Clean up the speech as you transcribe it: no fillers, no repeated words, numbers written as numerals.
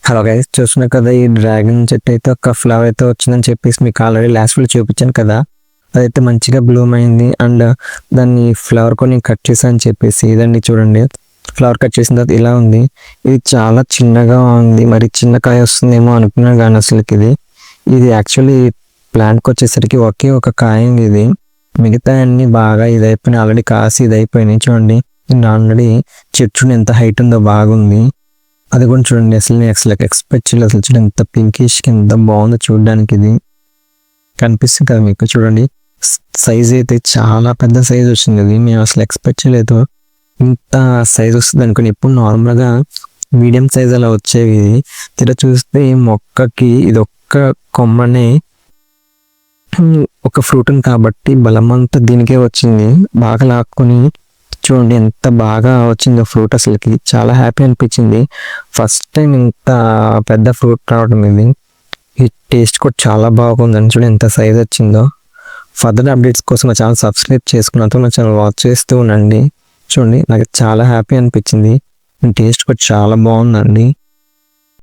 Hello guys, చూస్తున్నారు కదా, ఈ డ్రాగన్ చెట్టు అయితే ఒక ఫ్లవర్ అయితే వచ్చిందని చెప్పేసి మీకు ఆల్రెడీ లాస్ట్ వీడియో చూపించాను కదా. అదైతే మంచిగా బ్లూమ్ అయింది అండ్ దాన్ని ఫ్లవర్ కొన్ని కట్ చేశాను చెప్పేసి ఇదండి చూడండి. ఫ్లవర్ కట్ చేసిన తర్వాత ఇలా ఉంది. ఇది చాలా చిన్నగా ఉంది, మరి చిన్న కాయ వస్తుందేమో అనుకున్నాను కానీ అసలుకి ఇది యాక్చువల్లీ ప్లాంట్కి వచ్చేసరికి ఒకే ఒక కాయ ఉంది. ఇది మిగతా అన్ని బాగా ఇదైపోయినాయి, ఆల్రెడీ కాసి ఇదైపోయినాయి. చూడండి ఆల్రెడీ చెట్టు ఎంత హైట్ ఉందో బాగుంది. అది కూడా చూడండి, అసలు నేను ఎక్స్పెక్ట్ చేయలేదు. అసలు చూడండి ఎంత పింకిష్ ఎంత బాగుందో చూడడానికి. ఇది కనిపిస్తుంది కదా మీకు, చూడండి సైజ్ అయితే చాలా పెద్ద సైజ్ వచ్చింది. అది మేము అసలు ఎక్స్పెక్ట్ చేయలేదు ఇంత సైజ్ వస్తుంది అనుకుని. ఎప్పుడు నార్మల్గా మీడియం సైజ్ అలా వచ్చేవి. తీరా చూస్తే మొక్కకి ఇది ఒక్క కొమ్మనే ఒక ఫ్రూట్ కాబట్టి బలమంతా దీనికే వచ్చింది. బాగా లాక్కుని చూడండి ఎంత బాగా వచ్చిందో ఫ్రూట్. అసలుకి చాలా హ్యాపీ అనిపించింది. ఫస్ట్ టైం ఇంత పెద్ద ఫ్రూట్ రావడం. ఇది ఈ టేస్ట్ కూడా చాలా బాగుందని చూడండి ఎంత సైజ్ వచ్చిందో. ఫర్దర్ అప్డేట్స్ కోసం మా ఛానల్ సబ్స్క్రైబ్ చేసుకున్నతో మా ఛానల్ వాచ్ చేస్తూ ఉండండి. చూడండి నాకు చాలా హ్యాపీ అనిపించింది. టేస్ట్ కూడా చాలా బాగుందండి.